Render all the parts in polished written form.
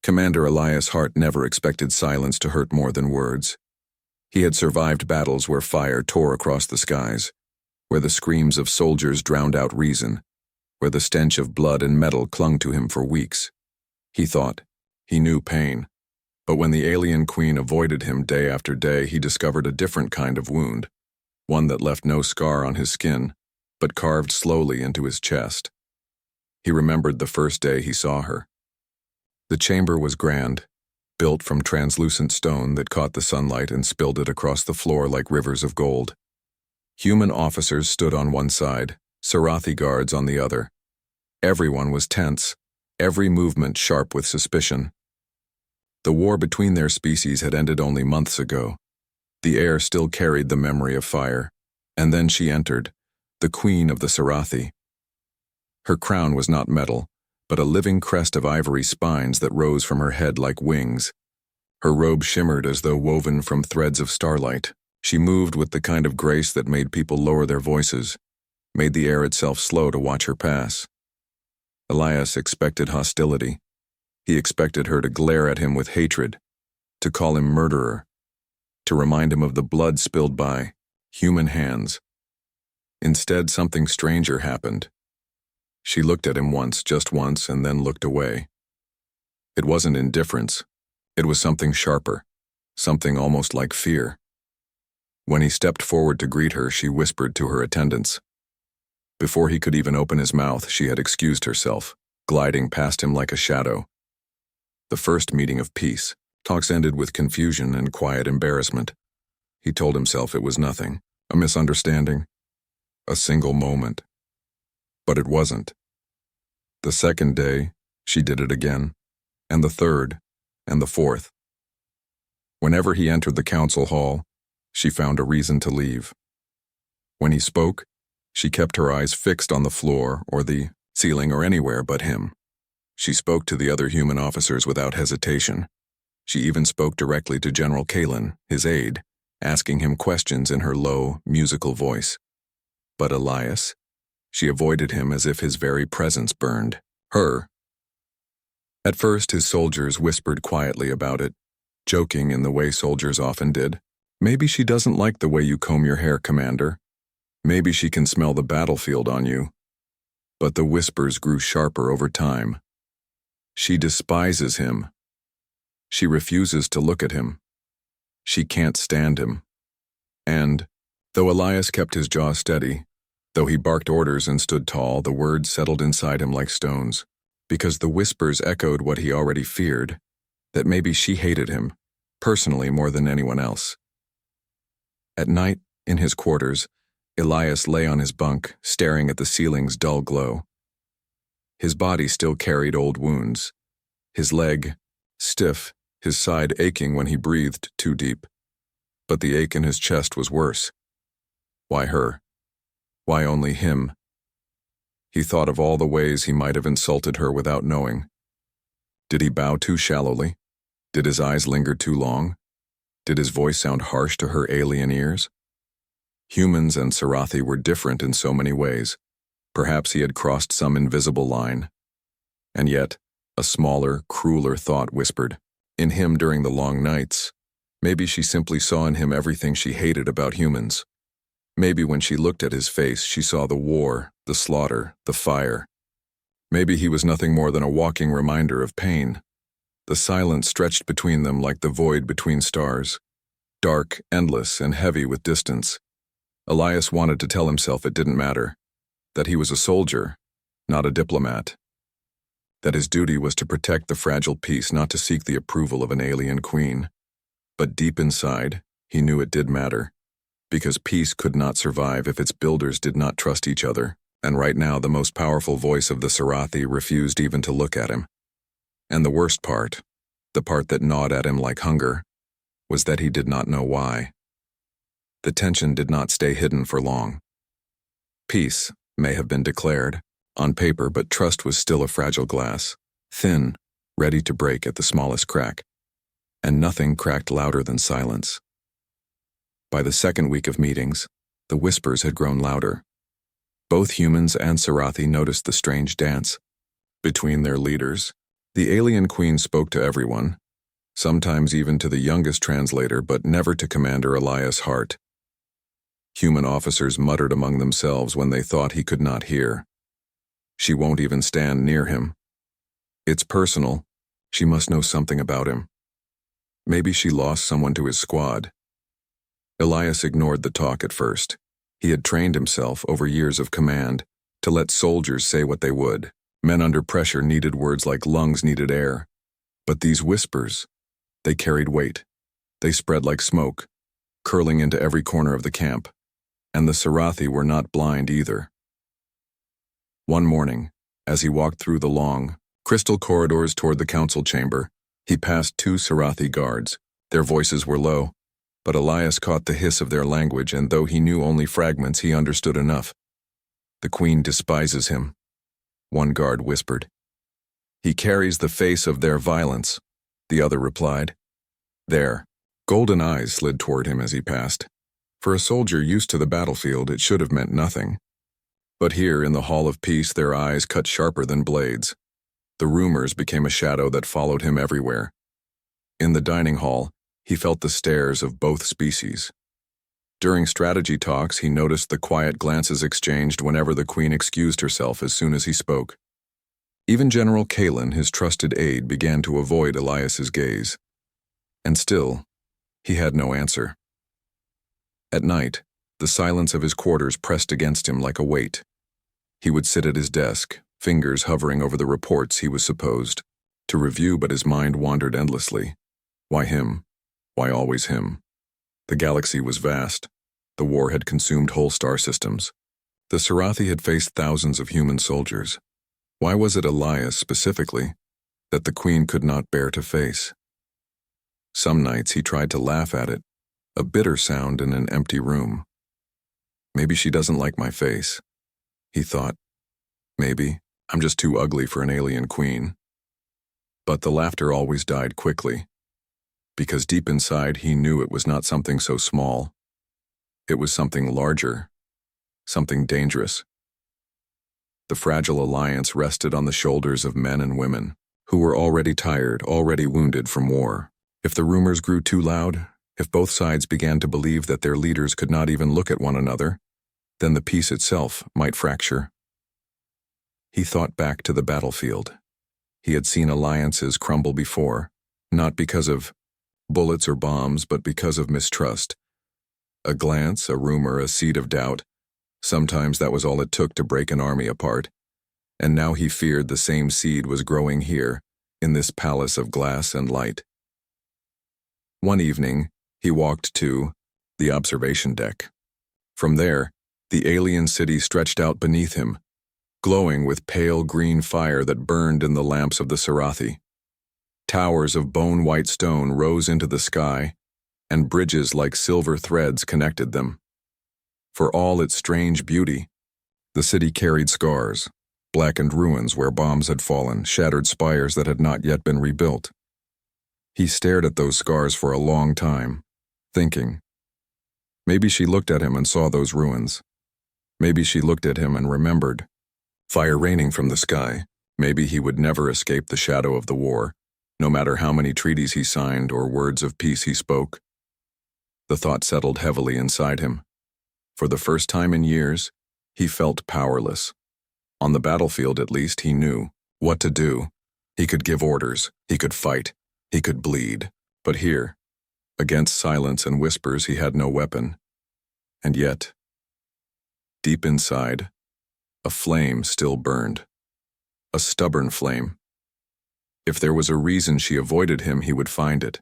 Commander Elias Hart never expected silence to hurt more than words. He had survived battles where fire tore across the skies, where the screams of soldiers drowned out reason, where the stench of blood and metal clung to him for weeks. He thought. He knew pain. But when the alien queen avoided him day after day, he discovered a different kind of wound, one that left no scar on his skin, but carved slowly into his chest. He remembered the first day he saw her. The chamber was grand, built from translucent stone that caught the sunlight and spilled it across the floor like rivers of gold. Human officers stood on one side, Sarathi guards on the other. Everyone was tense, every movement sharp with suspicion. The war between their species had ended only months ago. The air still carried the memory of fire, and then she entered, the queen of the Sarathi. Her crown was not metal, but a living crest of ivory spines that rose from her head like wings. Her robe shimmered as though woven from threads of starlight. She moved with the kind of grace that made people lower their voices, made the air itself slow to watch her pass. Elias expected hostility. He expected her to glare at him with hatred, to call him murderer, to remind him of the blood spilled by human hands. Instead, something stranger happened. She looked at him once, just once, and then looked away. It wasn't indifference. It was something sharper, something almost like fear. When he stepped forward to greet her, she whispered to her attendants. Before he could even open his mouth, she had excused herself, gliding past him like a shadow. The first meeting of peace, talks ended with confusion and quiet embarrassment. He told himself it was nothing, a misunderstanding, a single moment. But it wasn't. The second day, she did it again, and the third, and the fourth. Whenever he entered the council hall, she found a reason to leave. When he spoke, she kept her eyes fixed on the floor or the ceiling or anywhere but him. She spoke to the other human officers without hesitation. She even spoke directly to General Kalen, his aide, asking him questions in her low, musical voice. But Elias? She avoided him as if his very presence burned her. At first, his soldiers whispered quietly about it, joking in the way soldiers often did. Maybe she doesn't like the way you comb your hair, Commander. Maybe she can smell the battlefield on you. But the whispers grew sharper over time. She despises him. She refuses to look at him. She can't stand him. And, though Elias kept his jaw steady, though he barked orders and stood tall, the words settled inside him like stones, because the whispers echoed what he already feared, that maybe she hated him, personally more than anyone else. At night, in his quarters, Elias lay on his bunk, staring at the ceiling's dull glow. His body still carried old wounds, his leg stiff, his side aching when he breathed too deep. But the ache in his chest was worse. Why her? Why only him? He thought of all the ways he might have insulted her without knowing. Did he bow too shallowly? Did his eyes linger too long? Did his voice sound harsh to her alien ears? Humans and Sarathi were different in so many ways. Perhaps he had crossed some invisible line. And yet, a smaller, crueler thought whispered, in him during the long nights. Maybe she simply saw in him everything she hated about humans. Maybe when she looked at his face, she saw the war, the slaughter, the fire. Maybe he was nothing more than a walking reminder of pain. The silence stretched between them like the void between stars, dark, endless, and heavy with distance. Elias wanted to tell himself it didn't matter, that he was a soldier, not a diplomat, that his duty was to protect the fragile peace, not to seek the approval of an alien queen. But deep inside, he knew it did matter, because peace could not survive if its builders did not trust each other, and right now the most powerful voice of the Sarathi refused even to look at him. And the worst part, the part that gnawed at him like hunger, was that he did not know why. The tension did not stay hidden for long. Peace may have been declared, on paper, but trust was still a fragile glass, thin, ready to break at the smallest crack. And nothing cracked louder than silence. By the second week of meetings, the whispers had grown louder. Both humans and Sarathi noticed the strange dance between their leaders, The alien queen spoke to everyone, sometimes even to the youngest translator, but never to Commander Elias Hart. Human officers muttered among themselves when they thought he could not hear. She won't even stand near him. It's personal. She must know something about him. Maybe she lost someone to his squad. Elias ignored the talk at first. He had trained himself over years of command to let soldiers say what they would. Men under pressure needed words like lungs needed air. But these whispers, they carried weight. They spread like smoke, curling into every corner of the camp. And the Sarathi were not blind either. One morning, as he walked through the long, crystal corridors toward the council chamber, he passed 2 Sarathi guards. Their voices were low, but Elias caught the hiss of their language, and though he knew only fragments, he understood enough. "The queen despises him," one guard whispered. "He carries the face of their violence," the other replied. Their golden eyes slid toward him as he passed. For a soldier used to the battlefield, it should have meant nothing. But here, in the Hall of Peace, their eyes cut sharper than blades. The rumors became a shadow that followed him everywhere. In the dining hall, he felt the stares of both species. During strategy talks, he noticed the quiet glances exchanged whenever the queen excused herself as soon as he spoke. Even General Kalen, his trusted aide, began to avoid Elias's gaze. And still, he had no answer. At night, the silence of his quarters pressed against him like a weight. He would sit at his desk, fingers hovering over the reports he was supposed to review, but his mind wandered endlessly. Why him? Why always him? The galaxy was vast. The war had consumed whole star systems. The Sarathi had faced thousands of human soldiers. Why was it Elias, specifically, that the queen could not bear to face? Some nights he tried to laugh at it, a bitter sound in an empty room. Maybe she doesn't like my face, he thought. Maybe I'm just too ugly for an alien queen. But the laughter always died quickly, because deep inside he knew it was not something so small. It was something larger, something dangerous. The fragile alliance rested on the shoulders of men and women who were already tired, already wounded from war. If the rumors grew too loud, if both sides began to believe that their leaders could not even look at one another, then the peace itself might fracture. He thought back to the battlefield. He had seen alliances crumble before, not because of bullets or bombs, but because of mistrust. A glance, a rumor, a seed of doubt. Sometimes that was all it took to break an army apart. And now he feared the same seed was growing here, in this palace of glass and light. One evening, he walked to the observation deck. From there, the alien city stretched out beneath him, glowing with pale green fire that burned in the lamps of the Sarathi. Towers of bone-white stone rose into the sky, and bridges like silver threads connected them. For all its strange beauty, the city carried scars, blackened ruins where bombs had fallen, shattered spires that had not yet been rebuilt. He stared at those scars for a long time, thinking. Maybe she looked at him and saw those ruins. Maybe she looked at him and remembered. Fire raining from the sky. Maybe he would never escape the shadow of the war, no matter how many treaties he signed or words of peace he spoke. The thought settled heavily inside him. For the first time in years, he felt powerless. On the battlefield, at least, he knew what to do. He could give orders, he could fight, he could bleed. But here, against silence and whispers, he had no weapon. And yet, deep inside, a flame still burned. A stubborn flame. If there was a reason she avoided him, he would find it.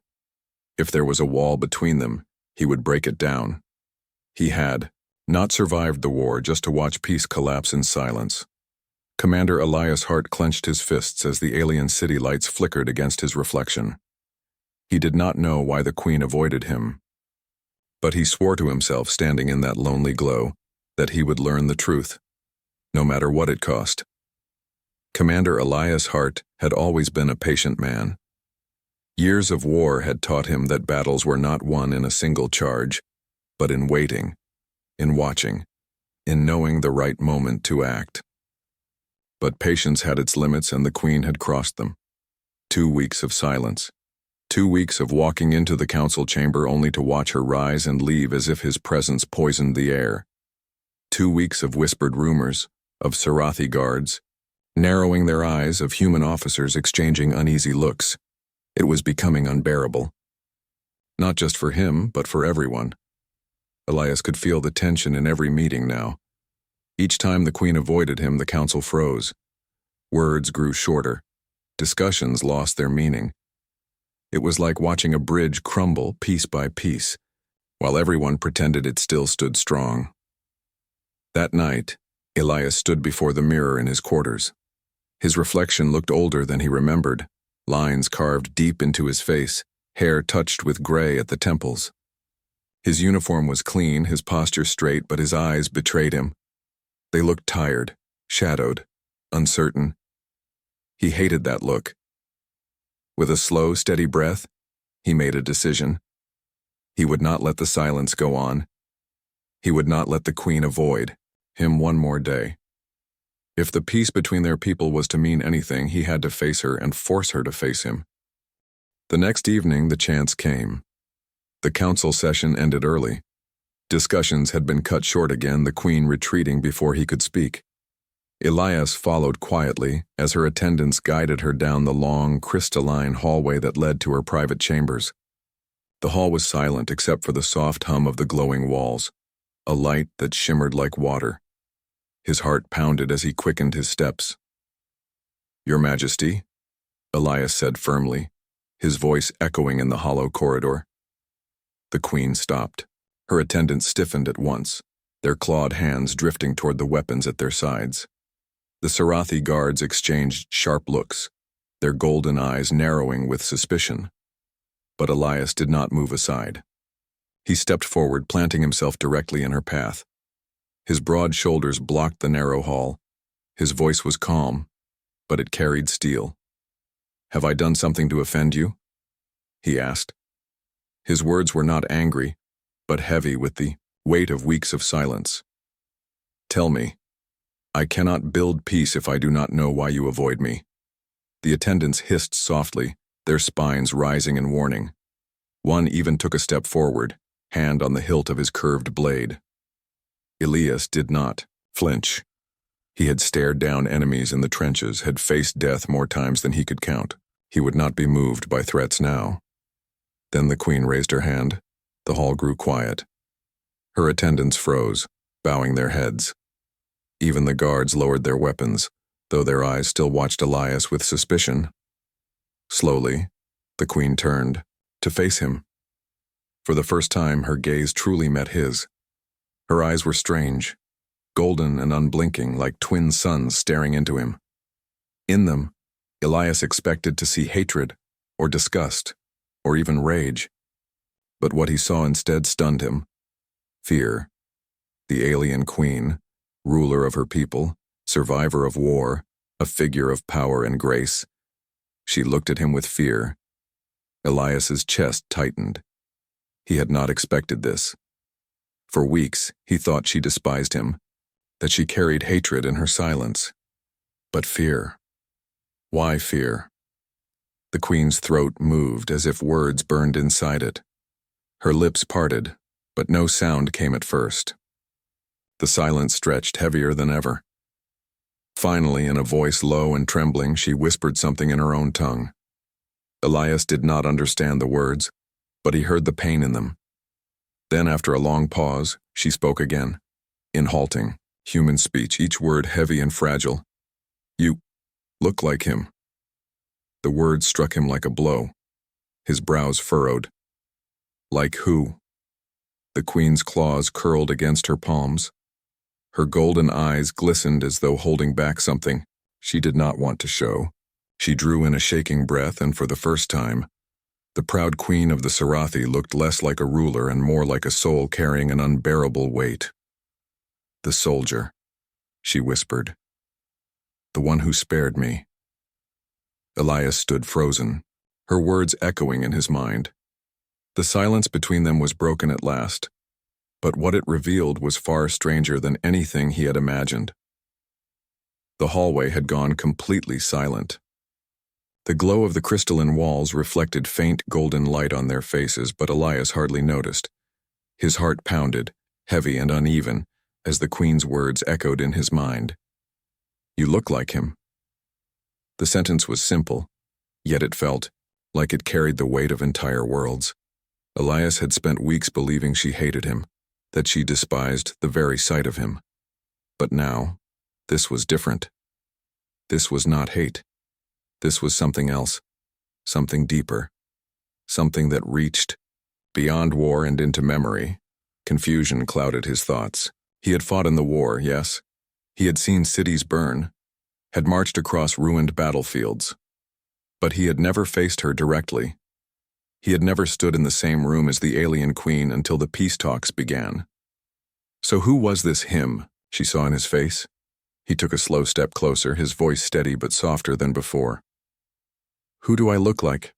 If there was a wall between them, he would break it down. He had not survived the war just to watch peace collapse in silence. Commander Elias Hart clenched his fists as the alien city lights flickered against his reflection. He did not know why the queen avoided him. But he swore to himself, standing in that lonely glow, that he would learn the truth, no matter what it cost. Commander Elias Hart had always been a patient man. Years of war had taught him that battles were not won in a single charge, but in waiting, in watching, in knowing the right moment to act. But patience had its limits, and the queen had crossed them. 2 weeks of silence. 2 weeks of walking into the council chamber only to watch her rise and leave as if his presence poisoned the air. 2 weeks of whispered rumors, of Sarathi guards, narrowing their eyes, of human officers exchanging uneasy looks. It was becoming unbearable. Not just for him, but for everyone. Elias could feel the tension in every meeting now. Each time the Queen avoided him, the council froze. Words grew shorter. Discussions lost their meaning. It was like watching a bridge crumble piece by piece, while everyone pretended it still stood strong. That night, Elias stood before the mirror in his quarters. His reflection looked older than he remembered, lines carved deep into his face, hair touched with gray at the temples. His uniform was clean, his posture straight, but his eyes betrayed him. They looked tired, shadowed, uncertain. He hated that look. With a slow, steady breath, he made a decision. He would not let the silence go on. He would not let the Queen avoid him one more day. If the peace between their people was to mean anything, he had to face her and force her to face him. The next evening, the chance came. The council session ended early. Discussions had been cut short again, the Queen retreating before he could speak. Elias followed quietly as her attendants guided her down the long, crystalline hallway that led to her private chambers. The hall was silent except for the soft hum of the glowing walls, a light that shimmered like water. His heart pounded as he quickened his steps. "Your Majesty," Elias said firmly, his voice echoing in the hollow corridor. The Queen stopped. Her attendants stiffened at once, their clawed hands drifting toward the weapons at their sides. The Sarathi guards exchanged sharp looks, their golden eyes narrowing with suspicion. But Elias did not move aside. He stepped forward, planting himself directly in her path. His broad shoulders blocked the narrow hall. His voice was calm, but it carried steel. "Have I done something to offend you?" he asked. His words were not angry, but heavy with the weight of weeks of silence. "Tell me. I cannot build peace if I do not know why you avoid me." The attendants hissed softly, their spines rising in warning. One even took a step forward, hand on the hilt of his curved blade. Elias did not flinch. He had stared down enemies in the trenches, had faced death more times than he could count. He would not be moved by threats now. Then the Queen raised her hand. The hall grew quiet. Her attendants froze, bowing their heads. Even the guards lowered their weapons, though their eyes still watched Elias with suspicion. Slowly, the Queen turned, to face him. For the first time, her gaze truly met his. Her eyes were strange, golden and unblinking, like twin suns staring into him. In them, Elias expected to see hatred, or disgust, or even rage. But what he saw instead stunned him. Fear. The alien Queen, ruler of her people, survivor of war, a figure of power and grace. She looked at him with fear. Elias's chest tightened. He had not expected this. For weeks, he thought she despised him, that she carried hatred in her silence. But fear. Why fear? The Queen's throat moved as if words burned inside it. Her lips parted, but no sound came at first. The silence stretched heavier than ever. Finally, in a voice low and trembling, she whispered something in her own tongue. Elias did not understand the words, but he heard the pain in them. Then, after a long pause, she spoke again, in halting, human speech, each word heavy and fragile. "You look like him." The words struck him like a blow. His brows furrowed. "Like who?" The Queen's claws curled against her palms. Her golden eyes glistened as though holding back something she did not want to show. She drew in a shaking breath, and for the first time, the proud Queen of the Sarathi looked less like a ruler and more like a soul carrying an unbearable weight. "The soldier," she whispered. "The one who spared me." Elias stood frozen, her words echoing in his mind. The silence between them was broken at last, but what it revealed was far stranger than anything he had imagined. The hallway had gone completely silent. The glow of the crystalline walls reflected faint golden light on their faces, but Elias hardly noticed. His heart pounded, heavy and uneven, as the Queen's words echoed in his mind. "You look like him." The sentence was simple, yet it felt like it carried the weight of entire worlds. Elias had spent weeks believing she hated him, that she despised the very sight of him. But now, this was different. This was not hate. This was something else, something deeper, something that reached beyond war and into memory. Confusion clouded his thoughts. He had fought in the war, yes. He had seen cities burn, had marched across ruined battlefields. But he had never faced her directly. He had never stood in the same room as the alien queen until the peace talks began. So who was this him she saw in his face? He took a slow step closer, his voice steady but softer than before. "Who do I look like?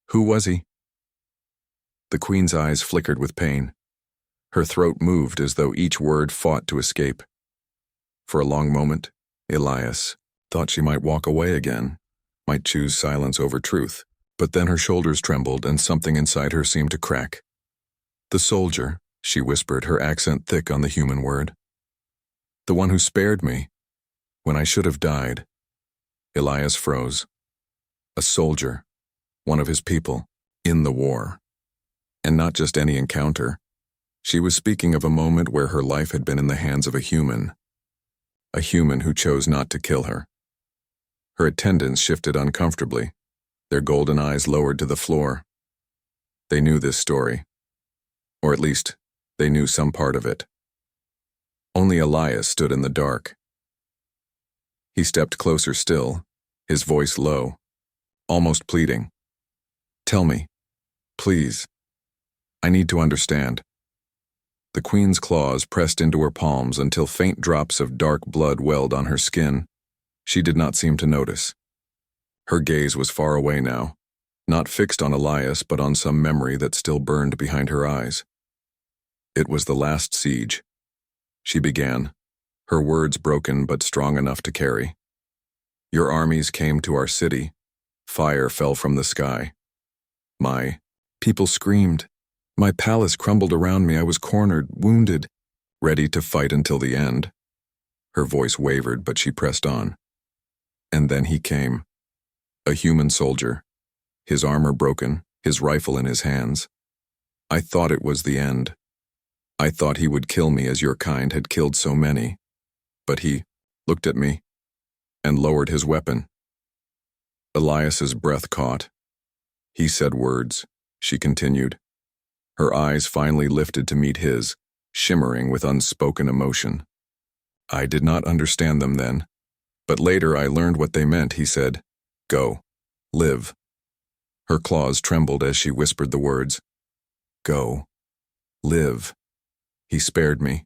Who was he?" The Queen's eyes flickered with pain. Her throat moved as though each word fought to escape. For a long moment, Elias thought she might walk away again, might choose silence over truth. But then her shoulders trembled and something inside her seemed to crack. "The soldier," she whispered, her accent thick on the human word. "The one who spared me, when I should have died." Elias froze. A soldier, one of his people, in the war. And not just any encounter. She was speaking of a moment where her life had been in the hands of a human who chose not to kill her. Her attendants shifted uncomfortably, their golden eyes lowered to the floor. They knew this story. Or at least, they knew some part of it. Only Elias stood in the dark. He stepped closer still, his voice low, almost pleading. "Tell me, please. I need to understand." The Queen's claws pressed into her palms until faint drops of dark blood welled on her skin. She did not seem to notice. Her gaze was far away now, not fixed on Elias but on some memory that still burned behind her eyes. It was the last siege. She began, her words broken but strong enough to carry. "Your armies came to our city. Fire fell from the sky. My people screamed. My palace crumbled around me. I was cornered, wounded, ready to fight until the end." Her voice wavered, but she pressed on. "And then he came. A human soldier, his armor broken, his rifle in his hands. I thought it was the end. I thought he would kill me as your kind had killed so many. But he looked at me and lowered his weapon." Elias's breath caught. He said words. She continued. Her eyes finally lifted to meet his, shimmering with unspoken emotion. "I did not understand them then, but later I learned what they meant," he said. "Go. Live." Her claws trembled as she whispered the words. "Go. Live. He spared me.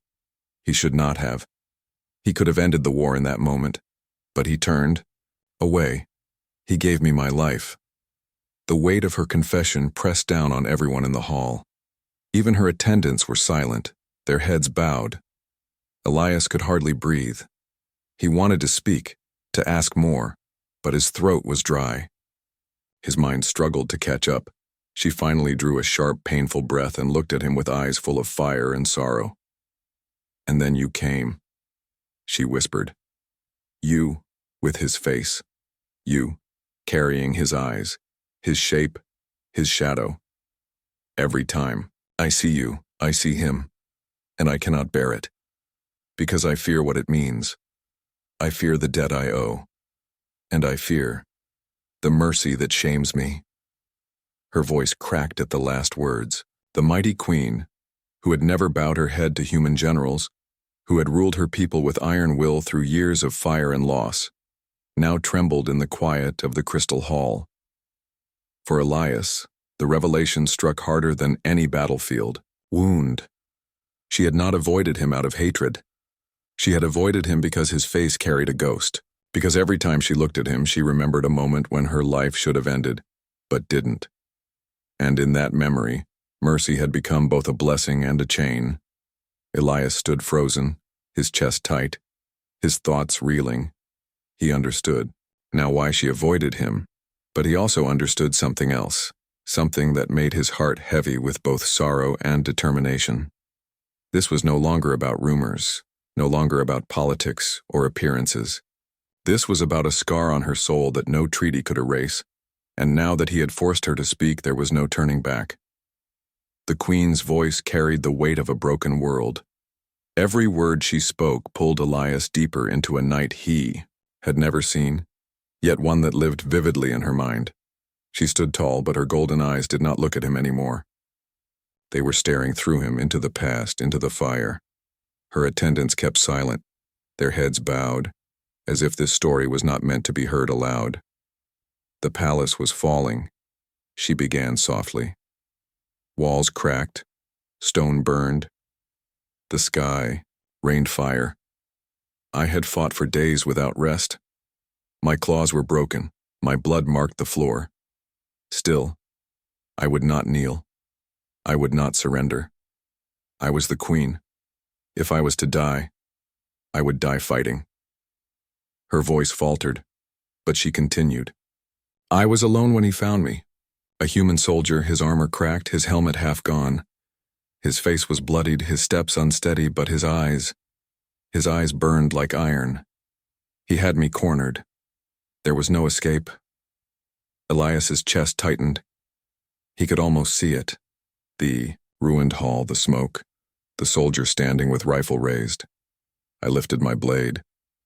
He should not have. He could have ended the war in that moment, but he turned away. He gave me my life." The weight of her confession pressed down on everyone in the hall. Even her attendants were silent, their heads bowed. Elias could hardly breathe. He wanted to speak, to ask more, but his throat was dry. His mind struggled to catch up. She finally drew a sharp, painful breath and looked at him with eyes full of fire and sorrow. "And then you came," she whispered. "You, with his face. You, carrying his eyes, his shape, his shadow. Every time I see you, I see him, and I cannot bear it, because I fear what it means. I fear the debt I owe, and I fear the mercy that shames me." Her voice cracked at the last words. The mighty queen, who had never bowed her head to human generals, who had ruled her people with iron will through years of fire and loss, now trembled in the quiet of the crystal hall. For Elias, the revelation struck harder than any battlefield wound. She had not avoided him out of hatred. She had avoided him because his face carried a ghost, because every time she looked at him she remembered a moment when her life should have ended, but didn't. And in that memory, mercy had become both a blessing and a chain. Elias stood frozen, his chest tight, his thoughts reeling. He understood now why she avoided him. But he also understood something else, something that made his heart heavy with both sorrow and determination. This was no longer about rumors, no longer about politics or appearances. This was about a scar on her soul that no treaty could erase, and now that he had forced her to speak, there was no turning back. The Queen's voice carried the weight of a broken world. Every word she spoke pulled Elias deeper into a night he had never seen, yet one that lived vividly in her mind. She stood tall, but her golden eyes did not look at him anymore. They were staring through him into the past, into the fire. Her attendants kept silent, their heads bowed, as if this story was not meant to be heard aloud. The palace was falling, she began softly. Walls cracked, stone burned. The sky rained fire. I had fought for days without rest. My claws were broken, my blood marked the floor. Still, I would not kneel. I would not surrender. I was the Queen. If I was to die, I would die fighting. Her voice faltered, but she continued. I was alone when he found me. A human soldier, his armor cracked, his helmet half gone. His face was bloodied, his steps unsteady, but his eyes burned like iron. He had me cornered. There was no escape. Elias's chest tightened. He could almost see it. The ruined hall, the smoke, the soldier standing with rifle raised. I lifted my blade.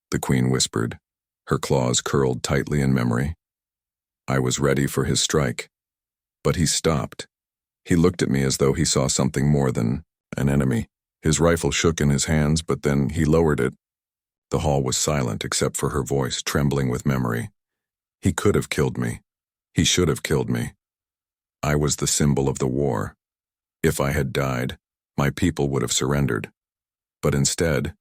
The Queen whispered, her claws curled tightly in memory. I was ready for his strike. But he stopped. He looked at me as though he saw something more than an enemy. His rifle shook in his hands, but then he lowered it. The hall was silent except for her voice, trembling with memory. He could have killed me. He should have killed me. I was the symbol of the war. If I had died, my people would have surrendered. But instead,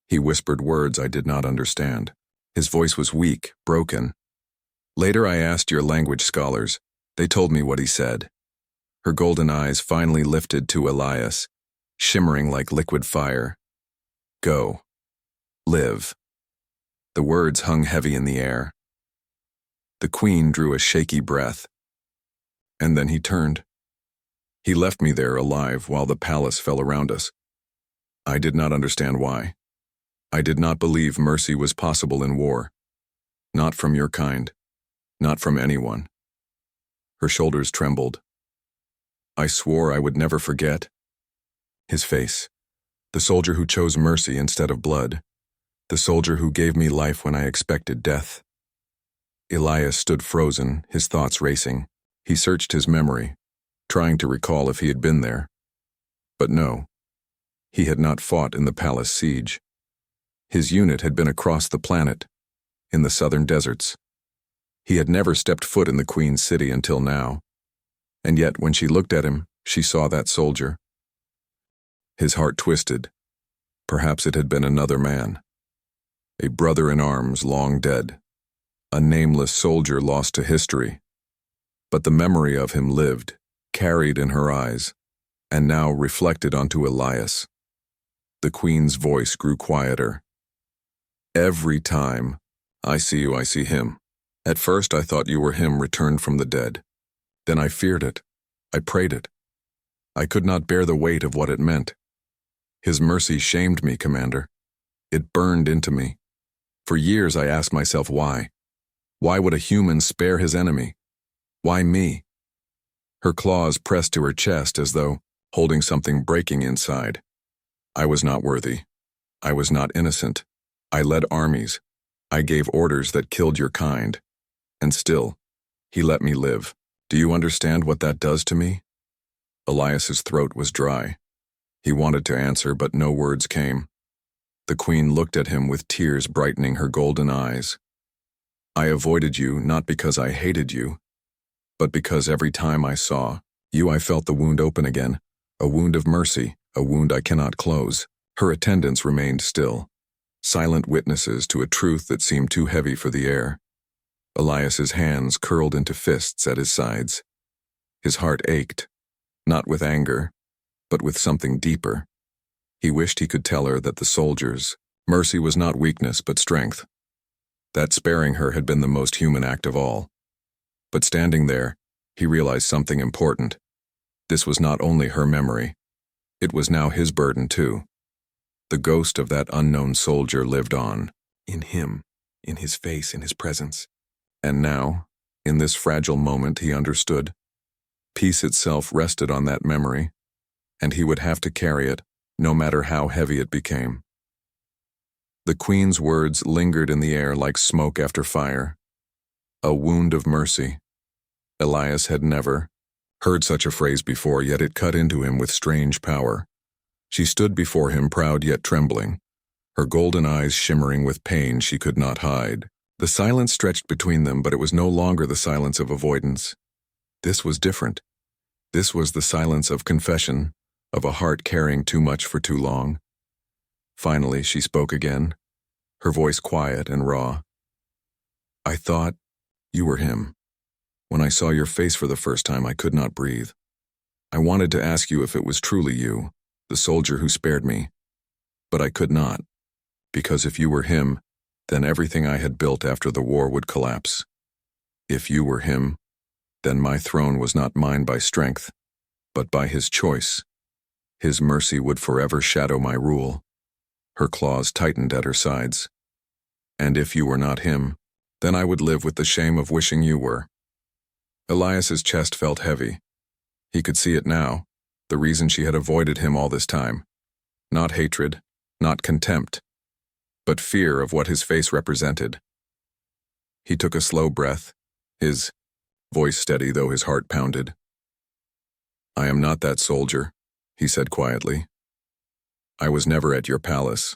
he whispered words I did not understand. His voice was weak, broken. Later I asked your language scholars. They told me what he said. Her golden eyes finally lifted to Elias, shimmering like liquid fire. Go. Live. The words hung heavy in the air. The Queen drew a shaky breath. And then he turned. He left me there alive while the palace fell around us. I did not understand why. I did not believe mercy was possible in war. Not from your kind. Not from anyone. Her shoulders trembled. I swore I would never forget. His face. The soldier who chose mercy instead of blood. The soldier who gave me life when I expected death. Elias stood frozen, his thoughts racing. He searched his memory, trying to recall if he had been there. But no, he had not fought in the palace siege. His unit had been across the planet, in the southern deserts. He had never stepped foot in the Queen's city until now. And yet, when she looked at him, she saw that soldier. His heart twisted. Perhaps it had been another man. A brother in arms long dead. A nameless soldier lost to history. But the memory of him lived, carried in her eyes, and now reflected onto Elias. The Queen's voice grew quieter. Every time I see you, I see him. At first I thought you were him returned from the dead. Then I feared it. I prayed it. I could not bear the weight of what it meant. His mercy shamed me, Commander. It burned into me. For years I asked myself why. Why would a human spare his enemy? Why me? Her claws pressed to her chest as though holding something breaking inside. I was not worthy. I was not innocent. I led armies. I gave orders that killed your kind. And still, he let me live. Do you understand what that does to me? Elias's throat was dry. He wanted to answer, but no words came. The Queen looked at him with tears brightening her golden eyes. I avoided you not because I hated you, but because every time I saw you, I felt the wound open again, a wound of mercy, a wound I cannot close. Her attendants remained still, silent witnesses to a truth that seemed too heavy for the air. Elias's hands curled into fists at his sides. His heart ached, not with anger, but with something deeper. He wished he could tell her that the soldiers' mercy was not weakness but strength, that sparing her had been the most human act of all. But standing there, he realized something important. This was not only her memory. It was now his burden too. The ghost of that unknown soldier lived on, in him, in his face, in his presence. And now, in this fragile moment, he understood. Peace itself rested on that memory, and he would have to carry it, no matter how heavy it became. The Queen's words lingered in the air like smoke after fire. A wound of mercy. Elias had never heard such a phrase before, yet it cut into him with strange power. She stood before him, proud yet trembling, her golden eyes shimmering with pain she could not hide. The silence stretched between them, but it was no longer the silence of avoidance. This was different. This was the silence of confession, of a heart carrying too much for too long. Finally, she spoke again, her voice quiet and raw. I thought you were him. When I saw your face for the first time, I could not breathe. I wanted to ask you if it was truly you, the soldier who spared me. But I could not, because if you were him, then everything I had built after the war would collapse. If you were him, then my throne was not mine by strength, but by his choice. His mercy would forever shadow my rule. Her claws tightened at her sides. And if you were not him, then I would live with the shame of wishing you were. Elias's chest felt heavy. He could see it now, the reason she had avoided him all this time. Not hatred, not contempt, but fear of what his face represented. He took a slow breath, his voice steady though his heart pounded. I am not that soldier, he said quietly. I was never at your palace.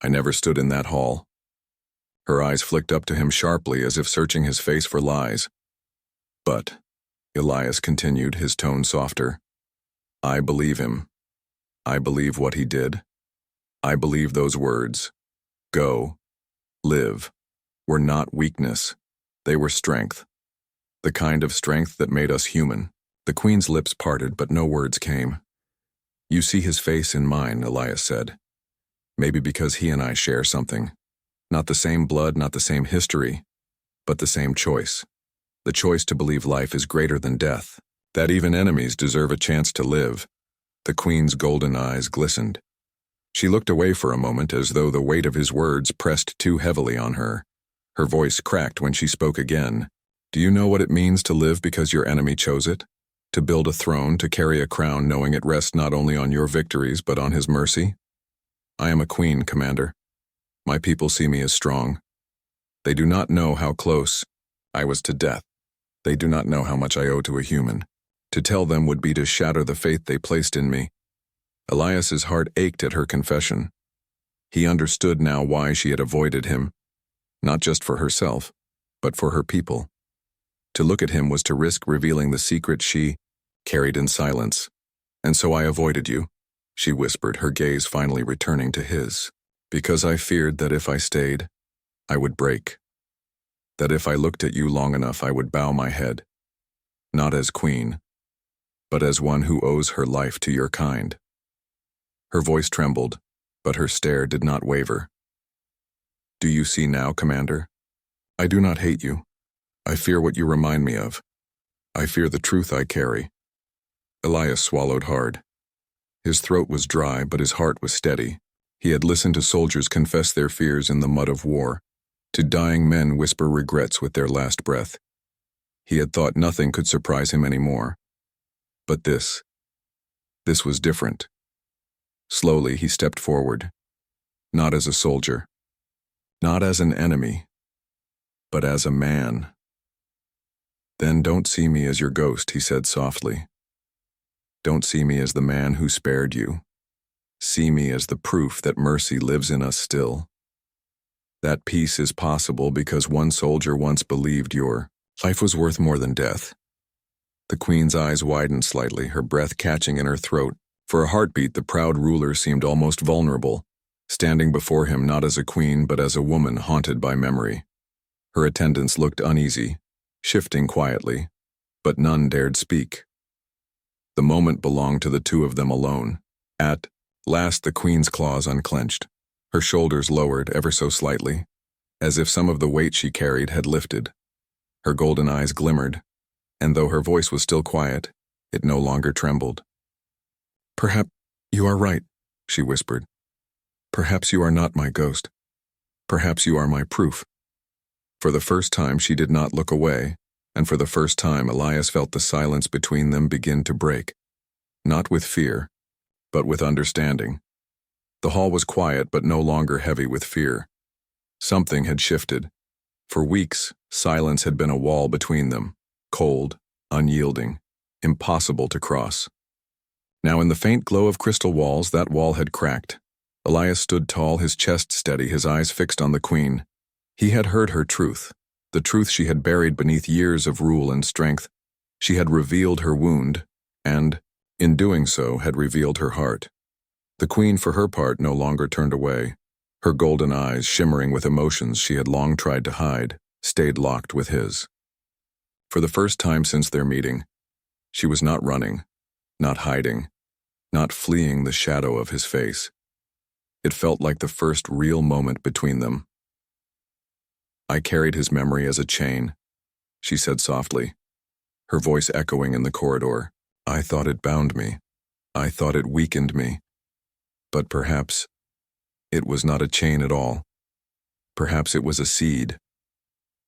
I never stood in that hall. Her eyes flicked up to him sharply as if searching his face for lies. But, Elias continued, his tone softer, I believe him. I believe what he did. I believe those words, go, live, were not weakness. They were strength. The kind of strength that made us human. The Queen's lips parted, but no words came. You see his face in mine, Elias said. Maybe because he and I share something. Not the same blood, not the same history, but the same choice. The choice to believe life is greater than death, that even enemies deserve a chance to live. The Queen's golden eyes glistened. She looked away for a moment as though the weight of his words pressed too heavily on her. Her voice cracked when she spoke again. Do you know what it means to live because your enemy chose it? To build a throne, to carry a crown knowing it rests not only on your victories but on his mercy? I am a queen, Commander. My people see me as strong. They do not know how close I was to death. They do not know how much I owe to a human. To tell them would be to shatter the faith they placed in me. Elias's heart ached at her confession. He understood now why she had avoided him, not just for herself, but for her people. To look at him was to risk revealing the secret she carried in silence. And so I avoided you, she whispered, her gaze finally returning to his. Because I feared that if I stayed, I would break. That if I looked at you long enough, I would bow my head. Not as queen, but as one who owes her life to your kind. Her voice trembled, but her stare did not waver. Do you see now, Commander? I do not hate you. I fear what you remind me of. I fear the truth I carry. Elias swallowed hard. His throat was dry, but his heart was steady. He had listened to soldiers confess their fears in the mud of war, to dying men whisper regrets with their last breath. He had thought nothing could surprise him anymore. But this was different. Slowly he stepped forward, not as a soldier, not as an enemy, but as a man. Then don't see me as your ghost, he said softly. Don't see me as the man who spared you. See me as the proof that mercy lives in us still. That peace is possible because one soldier once believed your life was worth more than death. The Queen's eyes widened slightly, her breath catching in her throat. For a heartbeat, the proud ruler seemed almost vulnerable, standing before him not as a queen but as a woman haunted by memory. Her attendants looked uneasy, shifting quietly, but none dared speak. The moment belonged to the two of them alone. At last the Queen's claws unclenched, her shoulders lowered ever so slightly, as if some of the weight she carried had lifted. Her golden eyes glimmered, and though her voice was still quiet, it no longer trembled. "Perhaps you are right," she whispered. "Perhaps you are not my ghost. Perhaps you are my proof." For the first time she did not look away, and for the first time Elias felt the silence between them begin to break. Not with fear, but with understanding. The hall was quiet but no longer heavy with fear. Something had shifted. For weeks, silence had been a wall between them, cold, unyielding, impossible to cross. Now in the faint glow of crystal walls, that wall had cracked. Elias stood tall, his chest steady, his eyes fixed on the queen. He had heard her truth, the truth she had buried beneath years of rule and strength. She had revealed her wound, and, in doing so, had revealed her heart. The queen, for her part, no longer turned away. Her golden eyes, shimmering with emotions she had long tried to hide, stayed locked with his. For the first time since their meeting, she was not running, not hiding, not fleeing the shadow of his face. It felt like the first real moment between them. "I carried his memory as a chain," she said softly, her voice echoing in the corridor. "I thought it bound me. I thought it weakened me. But perhaps it was not a chain at all. Perhaps it was a seed."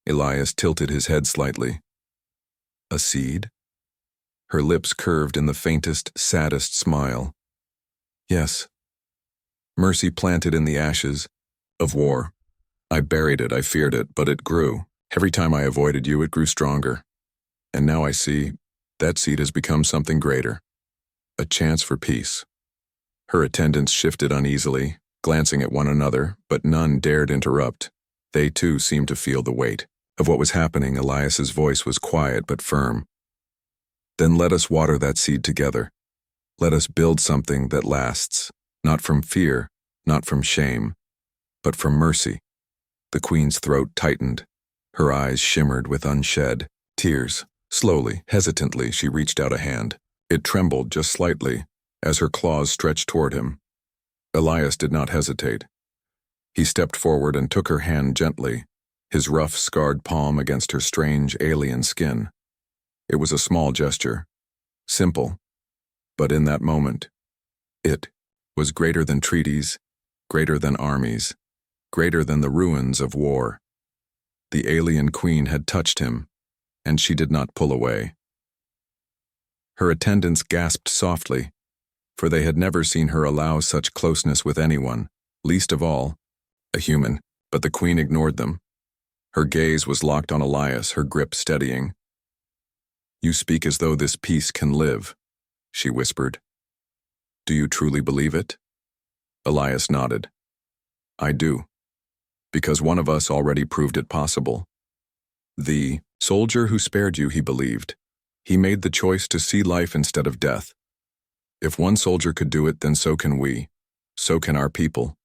Elias tilted his head slightly. "A seed?" Her lips curved in the faintest, saddest smile. "Yes. Mercy planted in the ashes of war. I buried it, I feared it, but it grew. Every time I avoided you, it grew stronger. And now I see that seed has become something greater. A chance for peace." Her attendants shifted uneasily, glancing at one another, but none dared interrupt. They too seemed to feel the weight of what was happening. Elias's voice was quiet but firm. "Then let us water that seed together. Let us build something that lasts, not from fear, not from shame, but from mercy." The queen's throat tightened. Her eyes shimmered with unshed tears. Slowly, hesitantly, she reached out a hand. It trembled just slightly as her claws stretched toward him. Elias did not hesitate. He stepped forward and took her hand gently, his rough, scarred palm against her strange, alien skin. It was a small gesture, simple, but in that moment, it was greater than treaties, greater than armies, greater than the ruins of war. The alien queen had touched him, and she did not pull away. Her attendants gasped softly, for they had never seen her allow such closeness with anyone, least of all, a human, but the queen ignored them. Her gaze was locked on Elias, her grip steadying. "You speak as though this peace can live," she whispered. "Do you truly believe it?" Elias nodded. "I do. Because one of us already proved it possible. The soldier who spared you, he believed. He made the choice to see life instead of death. If one soldier could do it, then so can we. So can our people."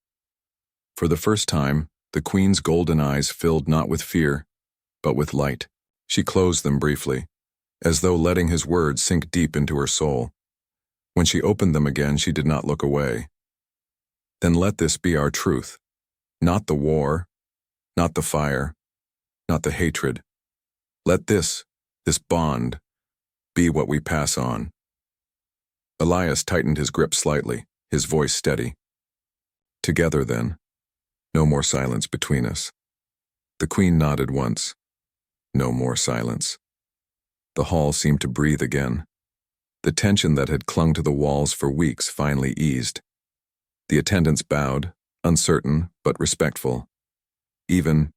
For the first time, the queen's golden eyes filled not with fear, but with light. She closed them briefly, as though letting his words sink deep into her soul. When she opened them again, she did not look away. "Then let this be our truth. Not the war, not the fire, not the hatred. Let this bond, be what we pass on." Elias tightened his grip slightly, his voice steady. "Together, then. No more silence between us." The queen nodded once. No more silence. The hall seemed to breathe again. The tension that had clung to the walls for weeks finally eased. The attendants bowed, uncertain but respectful. Even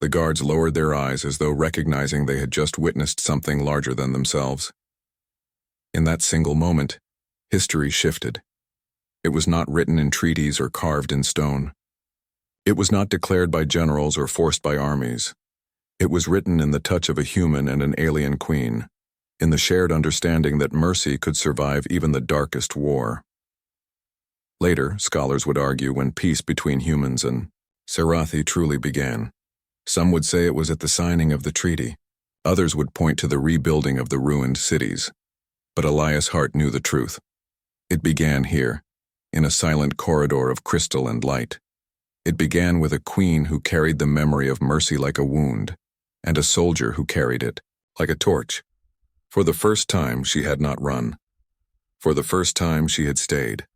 the guards lowered their eyes as though recognizing they had just witnessed something larger than themselves. In that single moment, history shifted. It was not written in treaties or carved in stone. It was not declared by generals or forced by armies. It was written in the touch of a human and an alien queen, in the shared understanding that mercy could survive even the darkest war. Later, scholars would argue when peace between humans and Serathi truly began. Some would say it was at the signing of the treaty. Others would point to the rebuilding of the ruined cities. But Elias Hart knew the truth. It began here, in a silent corridor of crystal and light. It began with a queen who carried the memory of mercy like a wound, and a soldier who carried it, like a torch. For the first time, she had not run. For the first time, she had stayed.